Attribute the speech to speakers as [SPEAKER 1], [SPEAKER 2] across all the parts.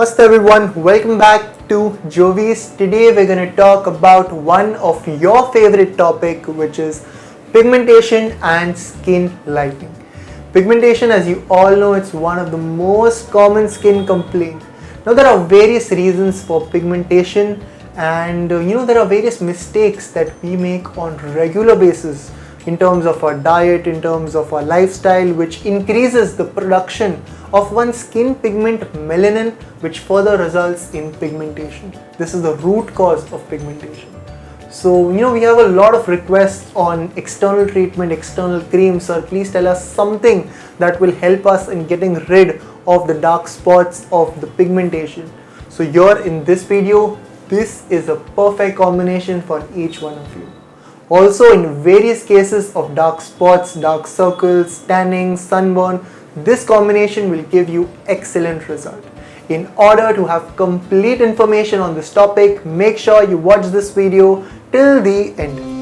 [SPEAKER 1] Namaste everyone, welcome back to Jyovis. Today we're going to talk about one of your favorite topic, which is pigmentation and skin lightening. Pigmentation, as you all know, it's one of the most common skin complaints. Now there are various reasons for pigmentation and there are various mistakes that we make on regular basis in terms of our diet, in terms of our lifestyle, which increases the production of one skin pigment melanin, which further results in pigmentation. This is the root cause of pigmentation. So we have a lot of requests on external treatment, external creams. Sir, please tell us something that will help us in getting rid of the dark spots of the pigmentation. So here in this video, this is a perfect combination for each one of you. Also, in various cases of dark spots, dark circles, tanning, sunburn, this combination will give you excellent result. In order to have complete information on this topic, make sure you watch this video till the end.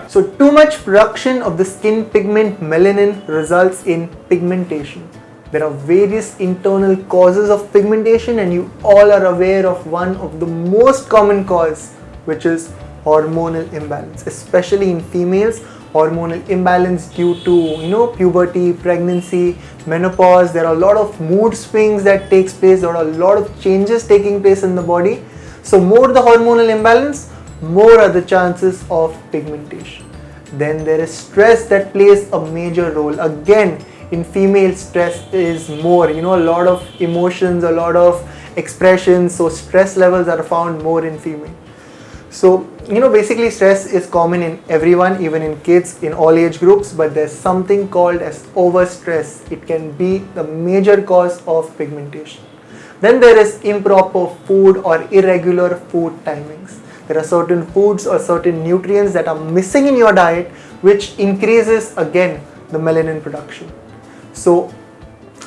[SPEAKER 1] So too much production of the skin pigment melanin results in pigmentation. There are various internal causes of pigmentation and you all are aware of one of the most common cause, which is hormonal imbalance, especially in females. Hormonal imbalance due to puberty, pregnancy, menopause. There are a lot of mood swings that takes place. There are a lot of changes taking place in the body. So more the hormonal imbalance, more are the chances of pigmentation. Then there is stress that plays a major role. Again, in female, stress is more, a lot of emotions, a lot of expressions. So stress levels are found more in female. So basically stress is common in everyone, even in kids, in all age groups, but there's something called as overstress. It can be the major cause of pigmentation. Then there is improper food or irregular food timings. There are certain foods or certain nutrients that are missing in your diet, which increases again the melanin production. So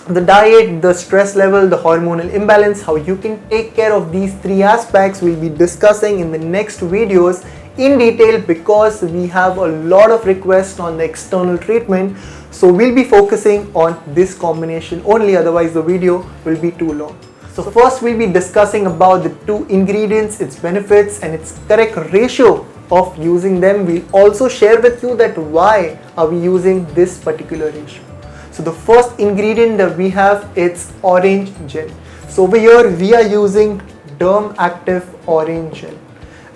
[SPEAKER 1] the diet, the stress level, the hormonal imbalance, how you can take care of these three aspects, we'll be discussing in the next videos in detail, because we have a lot of requests on the external treatment. So we'll be focusing on this combination only, otherwise the video will be too long. So first we'll be discussing about the two ingredients, its benefits and its correct ratio of using them. We'll also share with you that why are we using this particular ratio. So the first ingredient that we have, it's orange gel. So over here we are using Derm Active Orange Gel.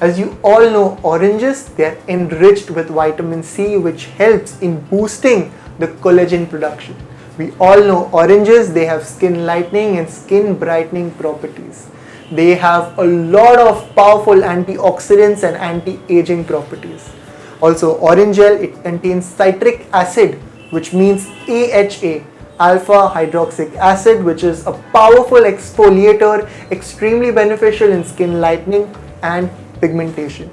[SPEAKER 1] As you all know, oranges, they are enriched with vitamin C, which helps in boosting the collagen production. We all know oranges, they have skin lightening and skin brightening properties. They have a lot of powerful antioxidants and anti-aging properties. Also, orange gel, it contains citric acid, which means AHA, alpha hydroxyic acid, which is a powerful exfoliator, extremely beneficial in skin lightening and pigmentation.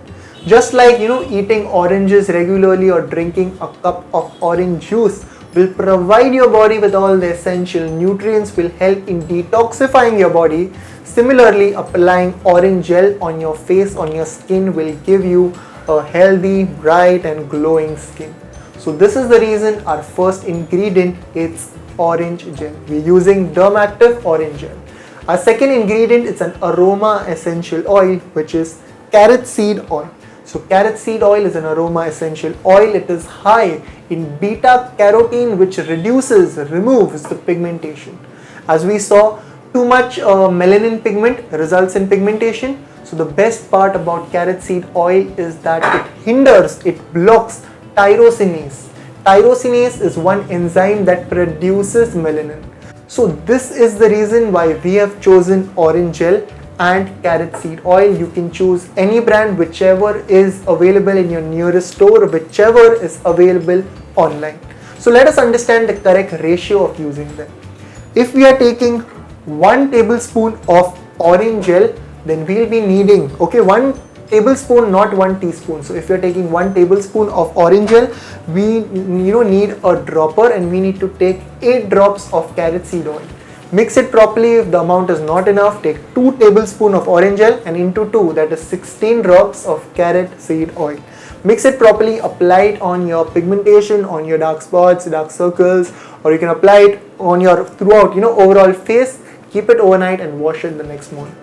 [SPEAKER 1] Just like eating oranges regularly or drinking a cup of orange juice will provide your body with all the essential nutrients, will help in detoxifying your body. Similarly, applying orange gel on your face, on your skin, will give you a healthy, bright and glowing skin. So this is the reason our first ingredient is orange gel. We're using Derm Active Orange Gel. Our second ingredient is an Aroma Essential Oil, which is carrot seed oil. So carrot seed oil is an aroma essential oil. It is high in beta carotene, which removes the pigmentation. As we saw, too much melanin pigment results in pigmentation. So the best part about carrot seed oil is that it blocks tyrosinase. Tyrosinase is one enzyme that produces melanin. So this is the reason why we have chosen orange gel and carrot seed oil. You can choose any brand, whichever is available in your nearest store, whichever is available online. So let us understand the correct ratio of using them. If we are taking 1 tablespoon of orange gel, then we'll be needing 1 tablespoon, not 1 teaspoon. So if you're taking 1 tablespoon of orange gel, we need a dropper and we need to take 8 drops of carrot seed oil. Mix it properly. If the amount is not enough, take 2 tablespoons of orange gel and into 2, that is 16 drops of carrot seed oil. Mix it properly, apply it on your pigmentation, on your dark spots, dark circles, or you can apply it on your throughout, overall face. Keep it overnight and wash it the next morning.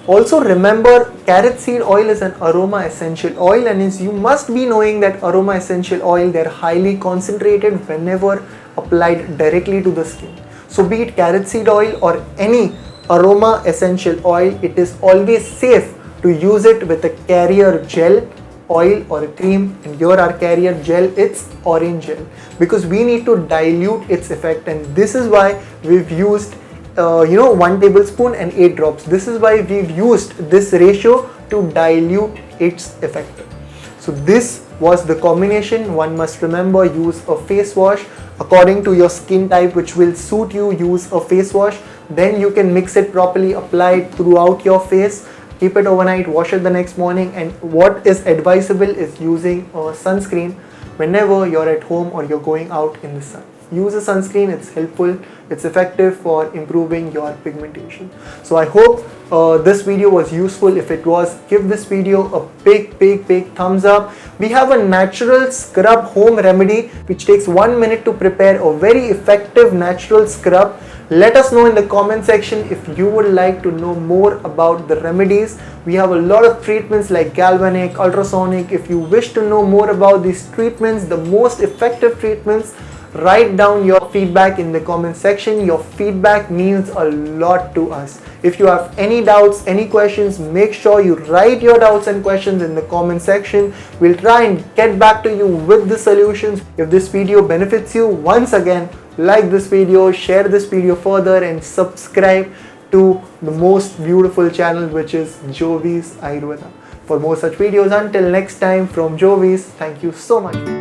[SPEAKER 1] Also remember, carrot seed oil is an aroma essential oil, and as you must be knowing that aroma essential oil, they're highly concentrated whenever applied directly to the skin. So be it carrot seed oil or any aroma essential oil, it is always safe to use it with a carrier gel oil or a cream, and here our carrier gel, it's orange gel, because we need to dilute its effect, and this is why we've used 1 tablespoon and 8 drops. This is why we've used this ratio to dilute its effect. So this was the combination. One must remember, use a face wash according to your skin type, which will suit you. Use a face wash, then you can mix it properly, apply it throughout your face, keep it overnight, wash it the next morning. And what is advisable is using a sunscreen whenever you're at home or you're going out in the sun. Use a sunscreen, it's helpful, it's effective for improving your pigmentation. So I hope this video was useful. If it was, give this video a big thumbs up. We have a natural scrub home remedy which takes 1 minute to prepare, a very effective natural scrub. Let us know in the comment section if you would like to know more about the remedies. We have a lot of treatments like galvanic, ultrasonic. If you wish to know more about these treatments, the most effective treatments, write down your feedback in the comment section. Your feedback means a lot to us. If you have any doubts, any questions, make sure you write your doubts and questions in the comment section. We'll try and get back to you with the solutions. If this video benefits you, once again, like this video, share this video further, and subscribe to the most beautiful channel, which is Jyovis Ayurveda. For more such videos, until next time, from Jyovis, thank you so much.